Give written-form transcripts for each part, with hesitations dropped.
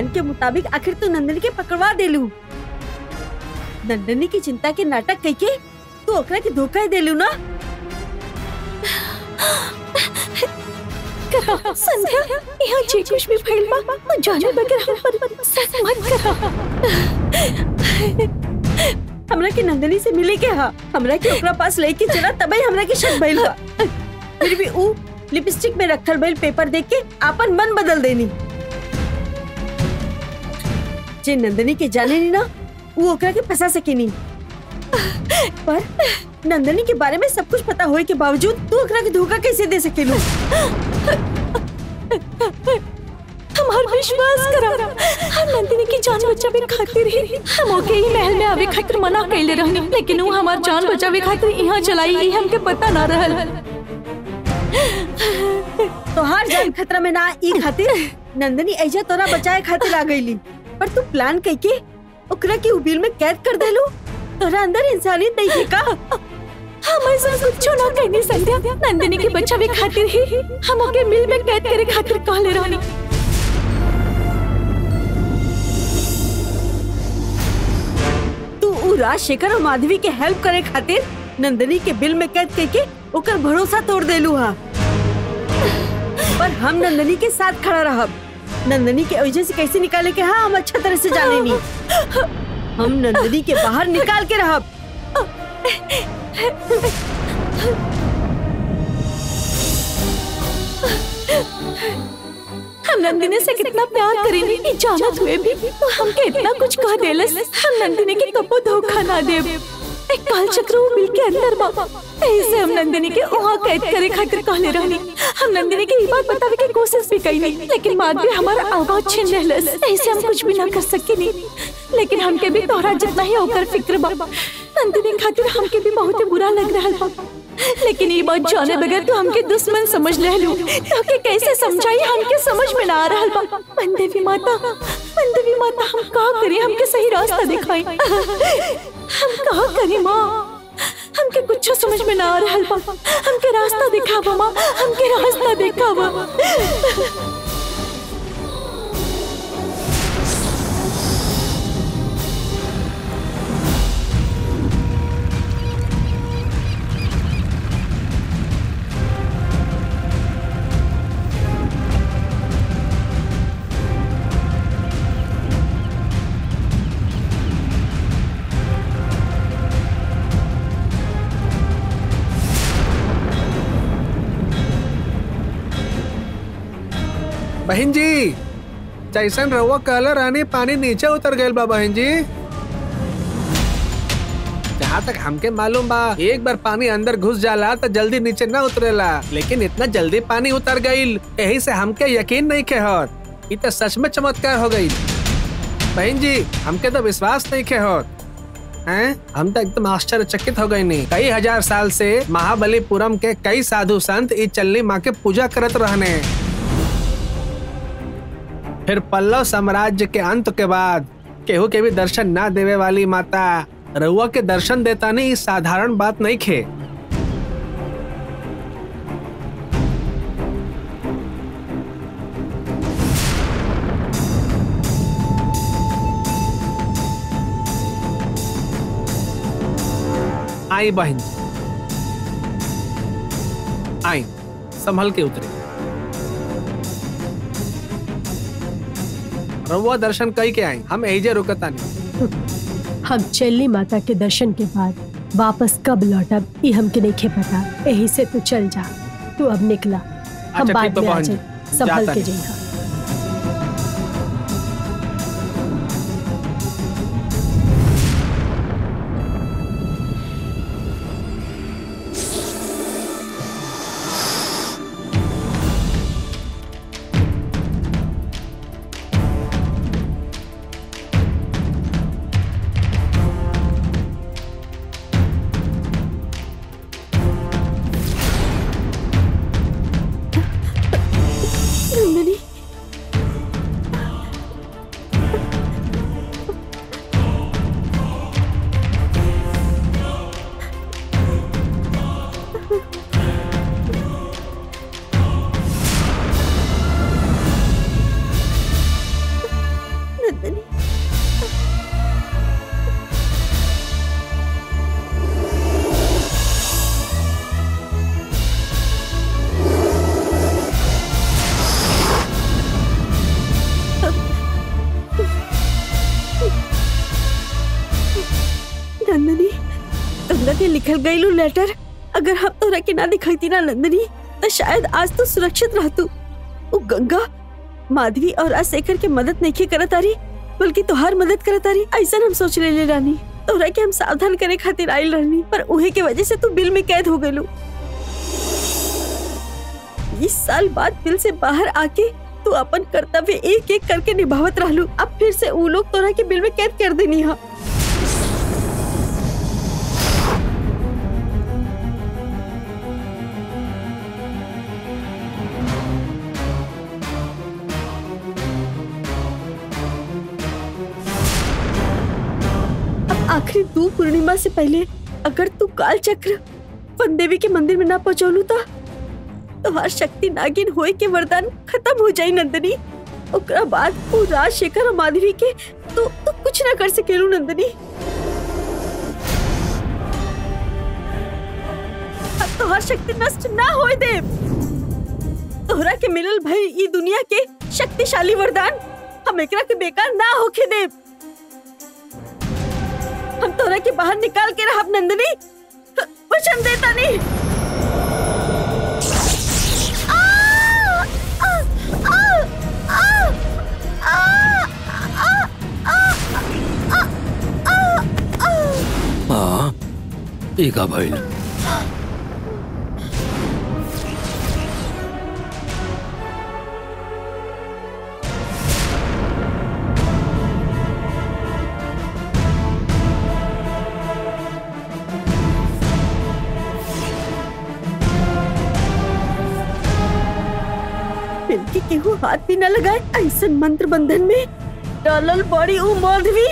Plan के मुताबिक आखिर तू नंदनी के पकड़वा देलू। नंदनी की चिंता के नाटक कई के तू ओकरा के धोखा ही देलू ना। संध्या, यहाँ जे कुछ भी भइल बा तो जाने बगैर हम पर शक मत करा। हमरा के नंदनी से मिले के हा, हमरा के ओकरा पास लेके चला तबे हमरा के शक भइल बा। फिर भी ऊ लिपस्टिक में रखल भइल पेपर देख के आपन मन बदल देनी। जे नंदनी के जाने नी ना वो ओकरा के फंसा सकेनी, पर नंदनी के बारे में सब कुछ पता होए के बावजूद तू ओकरा के धोखा कैसे दे सकेलू? हमार विश्वास करा, हम नंदिनी की जान बचावे खातिर ही हम ओके ही महल में आवे खातिर मना कइले रहनी, लेकिन वो हमार जान बचावे खातिर यहाँ चलाई ही हमके पता ना रहल। तोहार जान खतरा में ना ई खातिर नंदनी ऐजा तोरा बचाए खातिर आ गईली, पर तू प्लान करके ओकरा के उबिल में कैद कर देलू। तोरा अंदर इंसानियत नहीं है का? हम ऐसा कुछ ना कहनी संध्या, नंदिनी के बचावे खातिर ही हम ओके मिल में कैद करे खातिर कहले रहनी। तू राजशेखर और माधवी के हेल्प करे खातिर नंदनी के बिल में कैद करके ओकर भरोसा तोड़ देलू हा। पर हम नंदनी के साथ खड़ा रहब। नंदनी के वजह से कैसे निकाले के हाँ हम अच्छा तरह से जाने नहीं। हम नंदनी के बाहर निकाल के रहब। हम नंदिनी से कितना प्यार करेनी कि जानत हुए भी हमके इतना कुछ कह देलस। हम नंदिनी के कबो धोखा ना देब। एक काल चक्र वो बिल के अंदर बा, ऐसे हम नंदिनी के वहाँ कैद करे खातिर कहले रहनी। हम नंदिनी के ये बात बतावे की कोशिश भी कईनी, लेकिन बाद में हमारा आवाज छीन लेलस। ऐसे हम कुछ भी ना कर सकेनी, लेकिन हमके भी तोहरा जितना ही ओकर फिक्र बा। नंदिनी खातिर हमके भी बहुत बुरा लग रहा बा, लेकिन ये बात जाने बगैर तो हमके दुश्मन समझ ले लू। तो कैसे समझाई हमके समझ में ना आ रहा बा। मनदेवी माता, मनदेवी माता, हम का करी? हमके सही रास्ता दिखाई। हम का करी माँ? हमके कुछ समझ में ना आ रहा बा। हमके रास्ता दिखावा माँ, हमके रास्ता दिखावा। बहन जी, जैसन रउआ कहला रानी पानी नीचे उतर गयल बा बहन जी। जहाँ तक हमके मालूम बा एक बार पानी अंदर घुस जाला तो जल्दी नीचे ना उतरेला, लेकिन इतना जल्दी पानी उतर गईल, यही से हमके यकीन नहीं के होत। ये तो सच में चमत्कार हो गई बहन जी, हमके तो विश्वास नहीं के होत हैं। हम तो एकदम आश्चर्यचकित हो गए। नहीं, कई हजार साल से महाबलीपुरम के कई साधु संत इस चलनी माँ के पूजा करत रहने। फिर पल्लव साम्राज्य के अंत के बाद केहू के भी दर्शन ना देवे वाली माता रउआ के दर्शन देता नहीं साधारण बात नहीं खे। आई बहन, आई संभल के उतरे। रउआ दर्शन कई के आई, हम एजे रुकता नहीं। हम चलनी माता के दर्शन के बाद वापस कब लौटब ये हमके नहीं पता, यही से तू चल जा। तू अब निकला, हम बाद में आ जाए। संभल के जाइए। नंदनी, गंगा के लिखल गईलू लेटर अगर हम तोरा के ना दिखाई ना नंदनी, तो शायद आज तो सुरक्षित रहतू। वो गंगा माधवी और शेखर के मदद नहीं करत आरी, बल्कि तोहार मदद करत आरी, ऐसा हम सोच ले रानी। तोरा के हम सावधान करे खातिर आइल रहनी, पर उहे के वजह से तू बिल में कैद हो गईलू। 20 साल बाद बिल से बाहर आके तू अपन कर्तव्य एक एक करके निभावत रहलू। अब फिर से वो लोग तोरा के बिल में कैद कर देनी है। आखिरी 2 पूर्णिमा से पहले अगर तू काल चक्र वन देवी के मंदिर में ना पहुंचौलू तो हर शक्ति नागिन होए के वरदान खत्म हो जाई नंदनी। ओकरा बाद वो राजशेखर और माधवी के तो कुछ ना कर सकेलू नंदनी। अब तो हर शक्ति नष्ट ना होए दे। तोहरा के मिलल भाई ये दुनिया के शक्तिशाली वरदान हम एकरा के बेकार ना होके दे। हम तोरा के बाहर निकाल के रहब नंदनी, वचन देता नहीं। एका भइल मिलके केहू हाथ भी न लगाए ऐसा मंत्र बंधन में डालल बड़ी ऊ माधवी।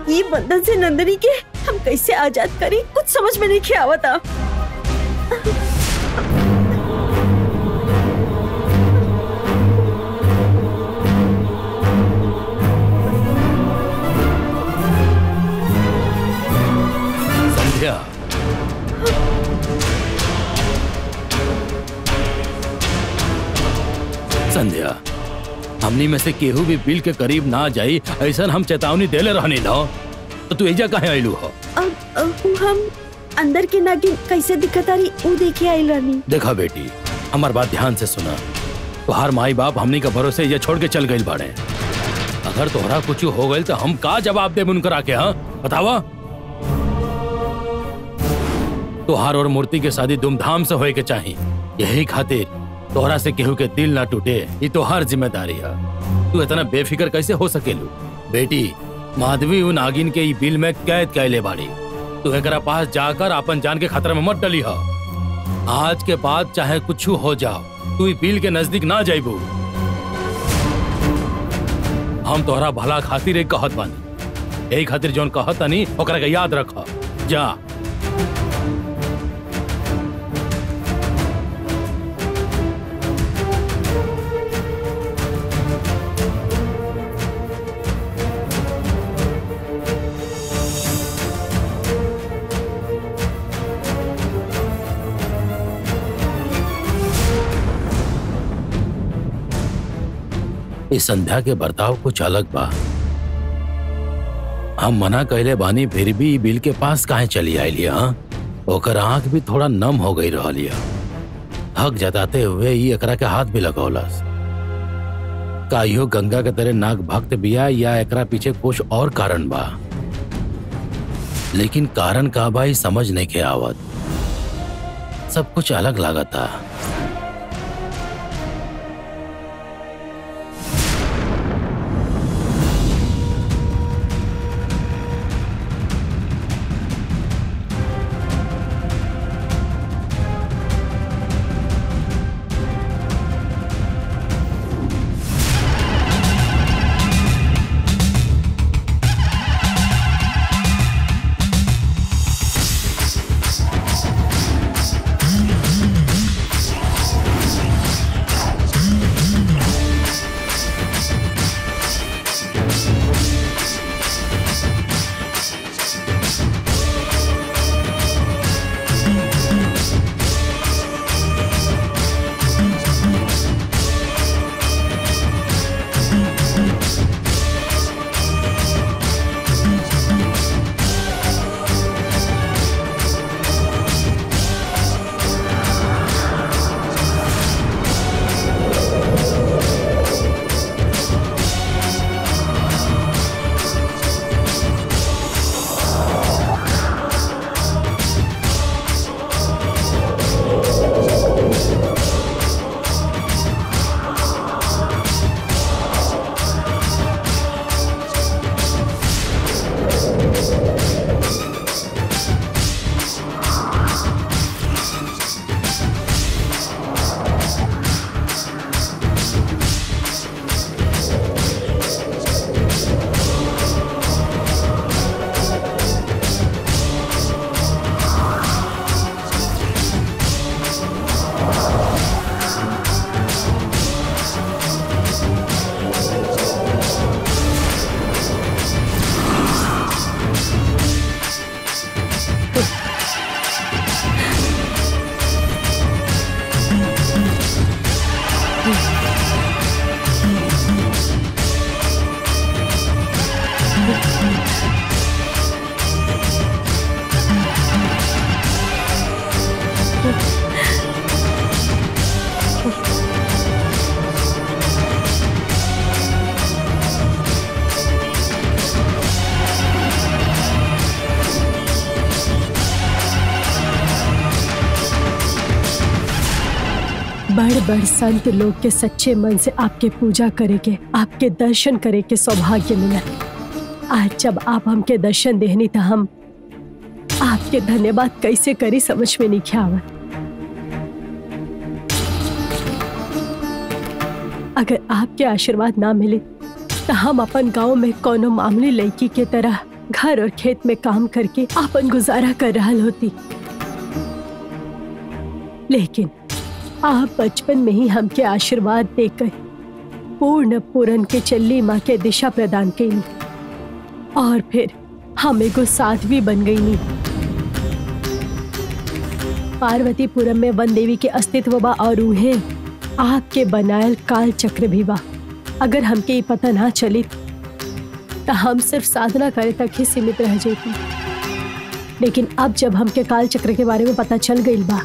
ये बंधन से नंदनी के हम कैसे आजाद करी कुछ समझ में नहीं आवता। संध्या संध्या हमनी में से केहू भी बिल के करीब ना जाई ऐसा हम चेतावनी देले रहनी न, तो तू एजा काहे आइलू हो? हम अंदर के नागिन कैसे दिखत आरी ऊ देखे आइल रहनी। देखा बेटी हमार बात ध्यान से सुना। तोहार माई बाप हमनी का भरोसे ये छोड़ के चल गइल बाड़े। अगर तोहरा कुछ हो गइल तो हम का जवाब देब उनकर आके? हाँ बतावा। तोहार और मूर्ति के शादी धूमधाम से होए के चाहिए, यही खातिर तोहरा से केहू के दिल ना टूटे ये तोहार जिम्मेदारी है। तू इतना बेफिक्र कैसे हो सकेलू? बेटी माधवी उन नागिन के बिल में कैद कैले बाड़ी। तू एकरा पास जाकर अपन जान के खतरे में मत डली हो। आज के बाद चाहे कुछ हो जाओ तू बिल के नजदीक ना जाइबू। हम तोहरा भला खातिर एक कहत बानी, यही खातिर जोन कहत नहीं ओकरा के याद रख। जा इस संध्या के बर्ताव कुछ अलग बा। हम मना कहले बानी फिर भी बिल के पास काहे चली आइली? हाँ ओकर आंख भी थोड़ा नम हो गई रहलिया। हक जताते हुए ये एकरा के हाथ भी लगौलस। का यो गंगा के तरह नाग भक्त बिया या एकरा पीछे कुछ और कारण बा? लेकिन कारण का भाई समझ नहीं के आवत। सब कुछ अलग लागता। बड़ बड़ संत लोग के सच्चे मन से आपके पूजा करे के, आपके दर्शन करे के सौभाग्य मिला। आज जब आप हमके दर्शन देहनी तो हम आपके धन्यवाद कैसे करी समझ में नहीं आवत। अगर आपके आशीर्वाद ना मिले तो हम अपन गांव में कोनो मामूली लड़की के तरह घर और खेत में काम करके अपन गुजारा कर रहा होती, लेकिन आप बचपन में ही हमके आशीर्वाद देकर पूर्ण पूरन के चल्ली माँ के दिशा प्रदान कईनी और फिर हम एगो साध्वी बन गई नी। पार्वतीपुरम में वन देवी के अस्तित्व बा और उन्हें आपके बनायल काल चक्र भी बा। अगर हमके ये पता ना चली तो हम सिर्फ साधना करे तक ही सीमित रह जाती, लेकिन अब जब हमके काल चक्र के बारे में पता चल गई बा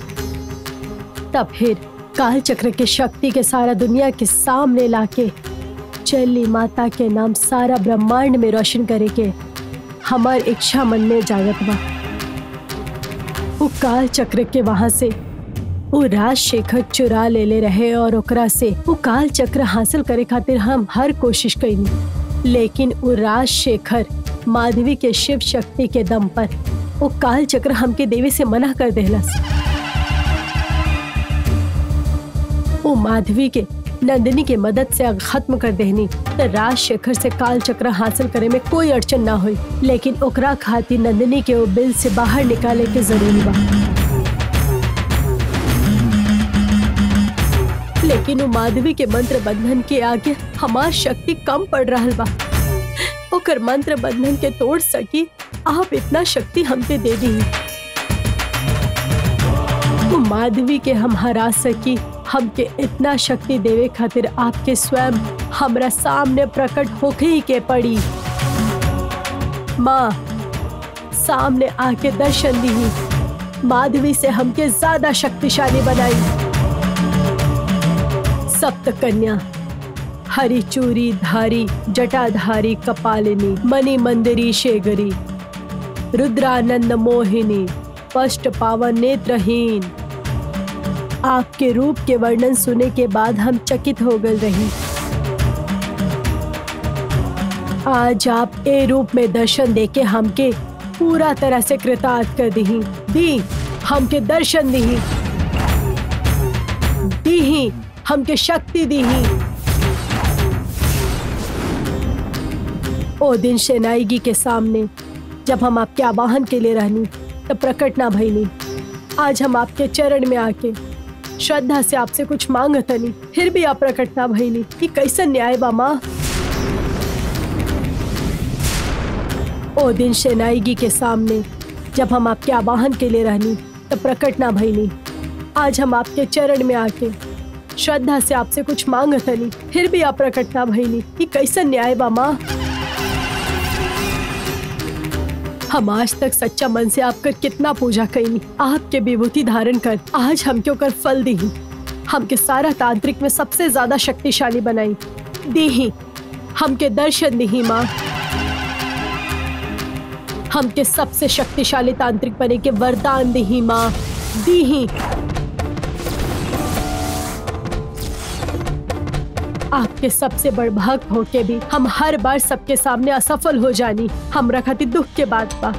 तब फिर काल चक्र के शक्ति के सारा दुनिया के सामने लाके चल्ली माता के नाम सारा ब्रह्मांड में रोशन करे के हमार इच्छा मन में जागत बा। वो काल चक्र के वहां से वो राजशेखर चुरा ले रहे और ओकरा से वो काल चक्र हासिल करे खातिर हम हर कोशिश कईनी, लेकिन वो राजशेखर माधवी के शिव शक्ति के दम पर वो काल चक्र हमके देवी से मना कर देहलस। वो माधवी के नंदिनी के मदद से खत्म कर देहनी तो राजशेखर से काल चक्र हासिल करे में कोई अड़चन ना हुई, लेकिन ओकरा खातिर नंदिनी के वो बिल से बाहर निकाले के जरूरी बा। लेकिन वो माधवी के मंत्र बंधन के आगे हमार शक्ति कम पड़ रहा बा। ओकर मंत्र बंधन के तोड़ सकी आप इतना शक्ति हमके दे दी। वो माधवी के हम हरा सकी हमके इतना शक्ति देवे खातिर आपके स्वयं हमरा सामने प्रकट होके ही के पड़ी। माँ सामने आके दर्शन दी, माधवी से हमके ज्यादा शक्तिशाली बनाई। सप्त कन्या हरी चूरी धारी जटाधारी कपालिनी मणि मंदिरी शेगरी रुद्रानंद मोहिनी स्पष्ट पावन नेत्रहीन। आपके रूप के वर्णन सुने के बाद हम चकित हो गए रही। आज आप ए रूप में दर्शन देके हमके पूरा तरह से कृतार्थ कर दी हमके दर्शन दी हमके शक्ति दी। ओ दिन शेनाईगी के सामने जब हम आपके आवाहन के लिए रहनी तब प्रकट ना भईनी। आज हम आपके चरण में आके श्रद्धा से आपसे कुछ मांगतनी, फिर भी आप प्रकट ना भईनी। कि कैसा न्याय बा माँ। ओ दिन शेनाईगी के सामने जब हम आपके आवाहन के लिए रहनी तब प्रकट ना भईनी। आज हम आपके चरण में आके श्रद्धा से आपसे कुछ मांगतनी, फिर भी आप प्रकट ना भईनी। कि कैसा न्याय बा माँ। हम आज तक सच्चा मन से आपका कितना पूजा कईनी, आपके विभूति धारण कर आज हमके ओकर फल दी। हमके सारा तांत्रिक में सबसे ज्यादा शक्तिशाली बनाई दी। हमके दर्शन दी माँ। हमके सबसे शक्तिशाली तांत्रिक बने के वरदान दी माँ। दी आपके सबसे बड़ भक्त होके भी हम हर बार सबके सामने असफल हो जानी। हमरा खातिर दुख के बात बा।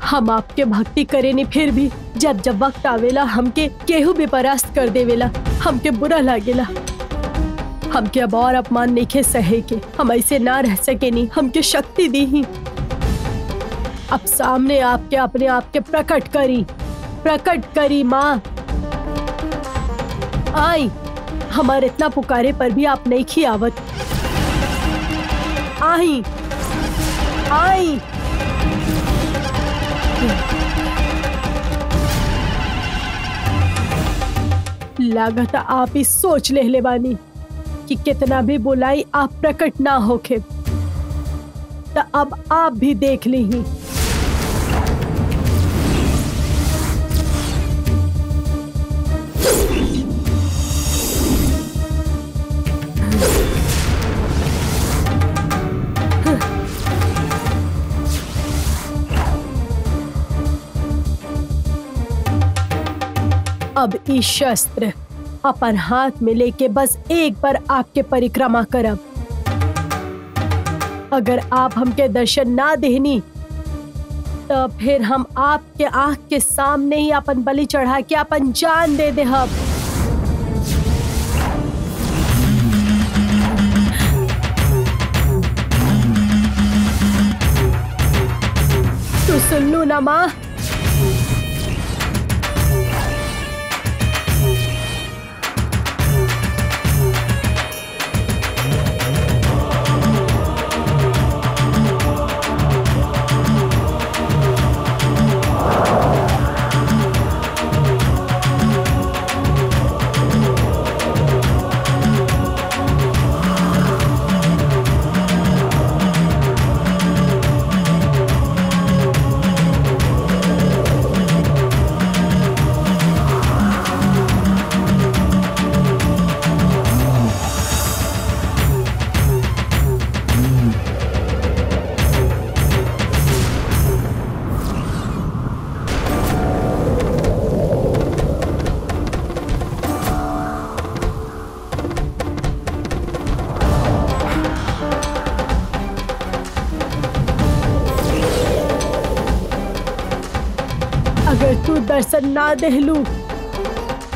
हम आपके भक्ति करेनी, फिर भी जब जब वक्त आवेला हमके केहू भी परास्त कर देवेला, हमके बुरा लागेला। हमके अब और अपमान नहीं सहे के, हम ऐसे ना रह सके नी। हमके शक्ति दी। अब सामने आपके अपने आप के प्रकट करी माँ। आई हमारे इतना पुकारे पर भी आप नहीं खी आवत। आई लागत आप ही सोच ले बानी कि कितना भी बुलाई आप प्रकट ना होके, तो अब आप भी देख ली। अब ई शस्त्र अपन हाथ में लेके बस एक बार आपके परिक्रमा करब। अगर आप हमके दर्शन ना देहनी तो फिर हम आपके आँख के सामने ही अपन बलि चढ़ा के अपन जान दे देहब। तू सुन लू ना माँ? अगर तू दर्शन ना देहलू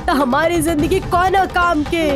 तो हमारी जिंदगी कौन काम के।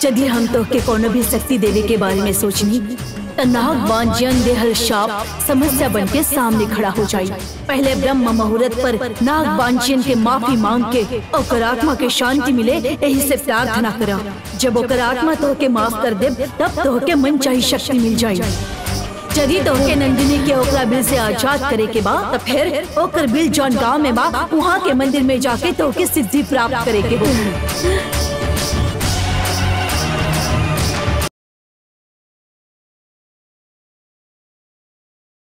यदि हम तो के कोनो भी शक्ति देवे के बारे में सोचनी तो नागवांजन देहल शाप समस्या बन के सामने खड़ा हो जाये। पहले ब्रह्म मुहूर्त पर नागवांजन के माफी मांग के ओकर आत्मा के शांति मिले, यही से प्रार्थना करा। जब ओकर आत्मा तो के माफ कर दे तब तो के मन चाही शक्ति मिल जाये। यदि तो के नंदिनी के ओकरा बिल से आजाद करे के बाद तो फिर ओकर बिल जौन गाँव में बा वहाँ के मंदिर में जाके तो के सिद्धि प्राप्त करे के हो।